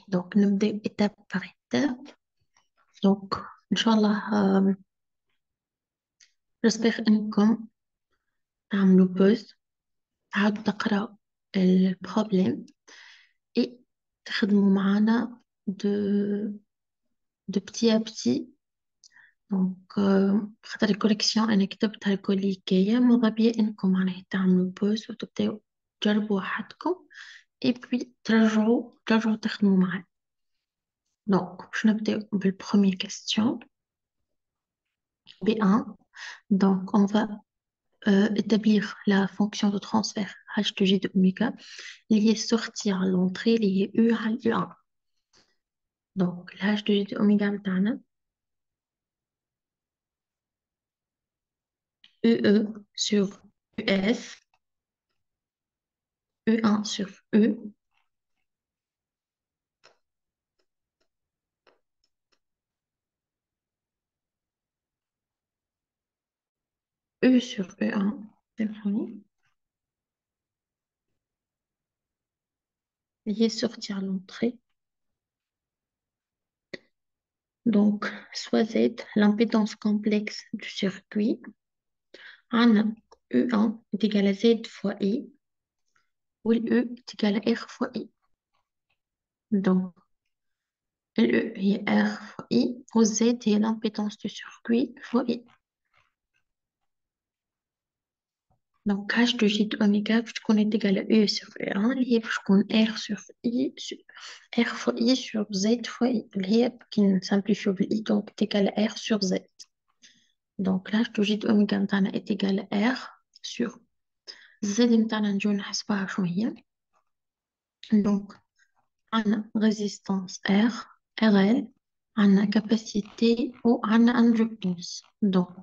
Donc, نبدأ étape par étape. Donc, Inch'Allah, j'espère إنكم تعملوا pause, تعالوا تقرأوا البروبلème et تخدموا معنا de petit à petit. Donc, خاطر الكوليكسيون أنا كتبتها الكل الجاية ماذا بيا إنكم معناها تعملوا بوز وتبدأوا تجربوا وحدكم et puis ترجعوا تخدموا معنا. Donc, je نبدأ بالpremière question B1. Donc, on va établir la fonction de transfert h de g de oméga اللي هي sortir à l'entrée اللي هي U على U1. Donc, l h de g de oméga متاعنا UE sur UF, E1 sur E, E sur E1, c'est le premier. Il est sorti à l'entrée. Donc, soit Z, l'impédance complexe du circuit. On E1 est égal à Z fois I, où E est égal à R fois I. Donc, LE هي R fois I, où Z هي l'impédance du circuit fois I. Donc, H de J de oméga, puisqu'on est égal à E sur E1, اللي هي puisqu'on R sur I, R fois I sur Z fois I, اللي هي qui simplifie I, donc est égal à R sur Z. Donc, l'H de J de oméga متاعنا est égal à R sur Z متاعنا نجيو نحسبها شو هي. Donc, عنا résistance R, RL, عنا capacité ou عنا inductance. Donc,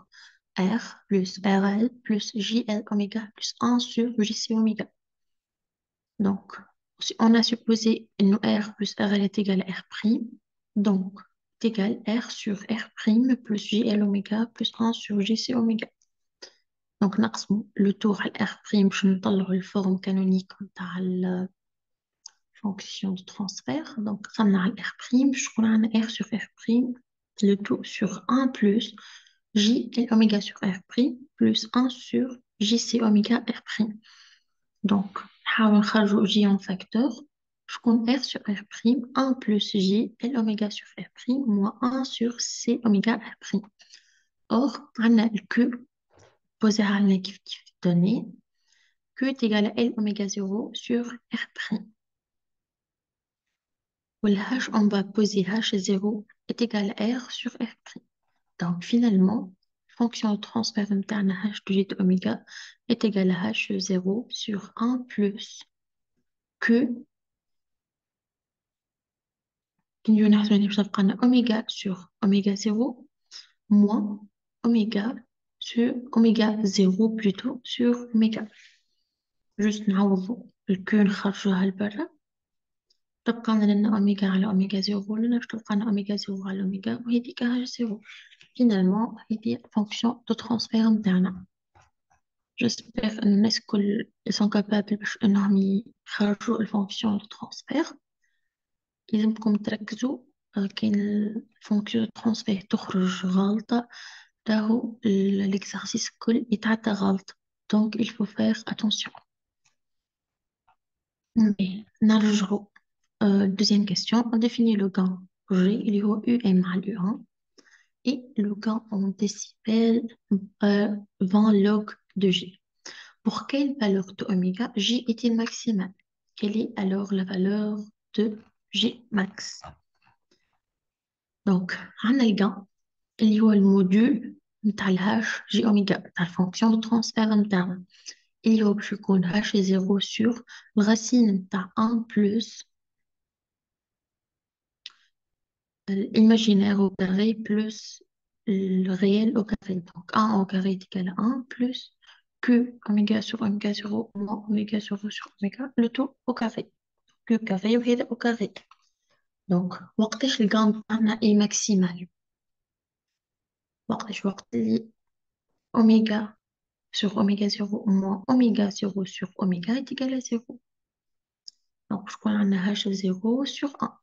R plus RL plus JL oméga plus 1 sur JC oméga. Donc, si on a supposé que R plus RL est égal à R', donc est égal à R sur R' plus JL oméga plus 1 sur JC oméga. Donc, نقسم le tour à R' باش نطلعوا الفورم canonique نتاع la fonction de transfert. Donc, قسمنا على R' باش تكون عندنا R sur R', le tout sur 1 plus J L oméga sur R' plus 1 sur JC oméga R'. Donc, نحاول نخرجوا J en facteur. شكون R sur R', 1 plus J L oméga sur R' moins 1 sur C oméga R'. Or, on a le Q posé à la كيف donné. Q est égal à L oméga 0 sur R'. Ou le H, on va poser H0 est égal à R sur R'. Donc, finalement, fonction de transfert interne H de J de oméga est égal à H0 sur 1 plus Q qui nous donne oméga sur oméga 0 moins oméga sur oméga 0 plutôt sur oméga. Juste نعوض الكو نخرجوها لبرا تبقى لنا اوميجا على اوميجا 0 لنا باش تبقى لنا اوميجا 0 على اوميجا وهذيك هاش 0. Finalement هذه fonction de transfert نتاعنا. J'espère ان الناس الكل sont capables باش انهم يخرجوا الفونكسيون دو ترانسفير. يلزمكم تركزوا كاين الفونكسيون دو ترانسفير تخرج غلطة راهو l'exercice الكل يتعدى غلط. Donc il faut faire attention. Mais نرجعوا. Deuxième question, on définit le gain G, il y a UM à l'U1 et le gain en décibels 20 log de G. Pour quelle valeur de oméga J est-il maximal? Quelle est alors la valeur de G max? Donc, on a le gain, il y a le module نتاع H J oméga, la fonction de transfert interne. Il y a H est 0 sur la racine نتاع 1 plus l'imaginaire au carré plus le réel au carré. Donc 1 au carré est égal à 1 plus Q oméga sur oméga 0 moins oméga 0 sur oméga, le tout au carré. Q carré وهذا au carré. Donc وقتاش الجان تاعنا est maximal؟ وقت اللي oméga sur oméga 0 moins oméga 0 sur oméga est égal à 0. Donc je prends un H 0 sur 1.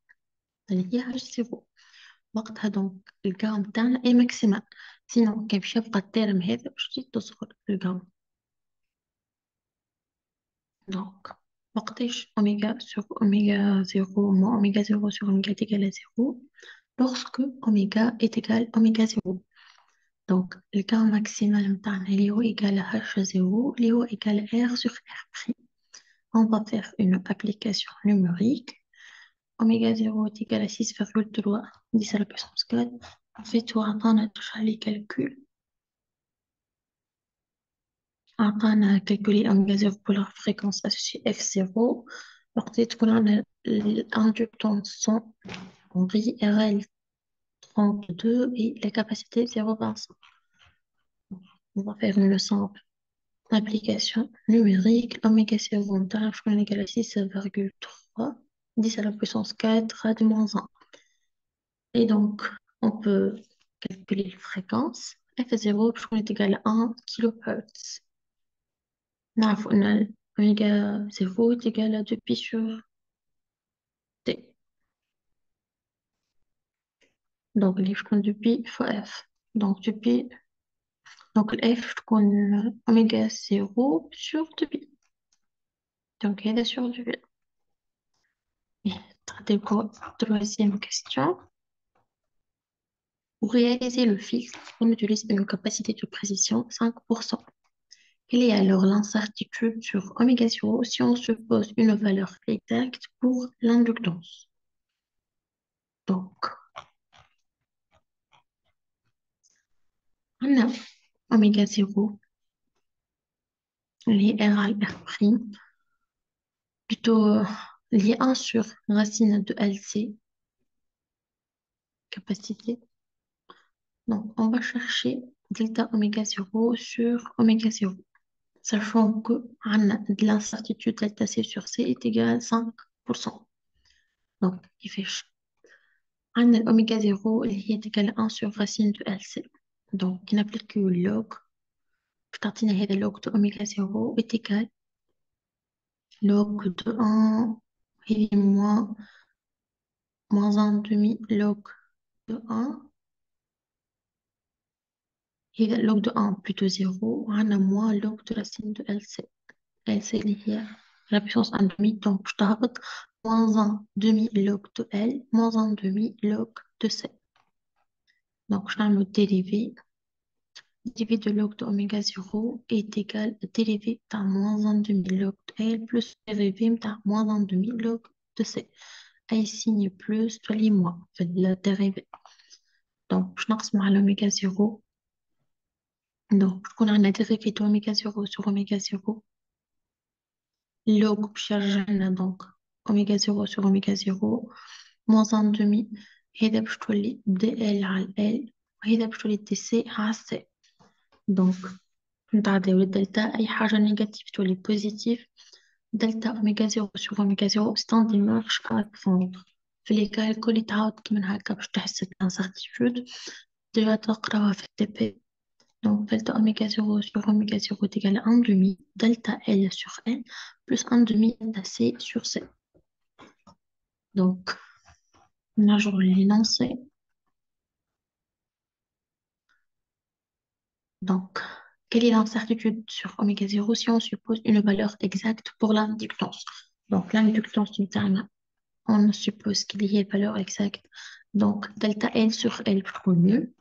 اللي هي H0. وقتها دونك الجاما بتاعنا اي ماكسيمال. سينو كان باش يبقى الترم هذا باش تزيد تصغر الجاما. دونك وقتاش أوميغا sur أوميغا زيرو moins أوميغا زيرو sur أوميغا est égal à zéro lorsque أوميغا est égal à أوميغا زيرو. دونك الجاما ماكسيمال متاعنا اللي هو égal à H0 اللي هو égal à R sur R'. On va faire une application numérique. Oméga 0 est égal à 6,3 10 à la puissance 4. En fait, on a touché les calculs. On a calculé oméga 0 pour la fréquence associée F0. وقت تكون عندنا l'inductance son Henri RL 32 et la capacité 0,25. On va faire une simple application numérique. Oméga 0 est égal à 6,3 10 à la puissance 4 rad moins 1. Et donc, on peut calculer la fréquence. F0 est égal à 1 kHz. نعرف أن أوميغا 0 est égal à 2 pi sur T. Donc, اللي تكون 2 pi fois F. Donc, 2 pi. Donc, F تكون أوميغا 0 sur 2 pi. Donc, هذا sur 2 pi. Troisième question. Pour réaliser le filtre, on utilise une capacité de précision 5%. Quelle est alors l'incertitude sur oméga 0 si on suppose une valeur exacte pour l'inductance? Donc, on a oméga 0, les R à R', plutôt lié 1 sur racine de LC, capacité. Donc, on va chercher delta oméga 0 sur oméga 0, sachant que on a de l'incertitude delta C sur C est égal à 5%. Donc, il fait عندنا الأوميجا زيرو اللي هي تكال 1 sur racine de LC. Donc, qui n'applique que le log. بتعطينا هذا log de أوميجا زيرو est égal log de 1 هي moins 1 demi log de 1 هي log de 1 plutôt 0 وعندنا moins log de racine de LC. LC اللي هي la puissance 1 demi donc باش تهبط moins 1 demi log de L moins 1 demi log de C. Donc, je vais me dériver. Dérivé de log de oméga 0 est égal à dérivé de moins 1 demi log de L plus dérivé de moins 1 demi log de C. أي signe plus تولي moins في الدérivée. Donc, je نقسم على oméga 0. Donc, تكون عندنا dérivé de oméga 0 sur oméga 0. log باش يرجعنا donc oméga 0 sur oméga 0 moins 1 demi. هذا باش تولي dL على L وهذا باش تولي dC على C. Donc, نتعداو للدلتا أي حاجة نيجاتيف تولي بوزيتيف. دلتا أوميجا 0 sur أوميجا 0 c'est un démarche à prendre. في les calculs يتعاود كيما هكا باش تحس بانسارتيتود ديجا تقراوها في التي بي. Donc delta oméga 0 sur oméga 0 est égal à 1 demi delta L sur N plus 1 demi delta C sur C. Donc, نرجعو l'énoncé. Donc, quelle est l'incertitude sur oméga 0 si on suppose une valeur exacte pour l'inductance? Donc, l'inductance du terme, on suppose qu'il y ait une valeur exacte. Donc, delta L sur L pour mieux.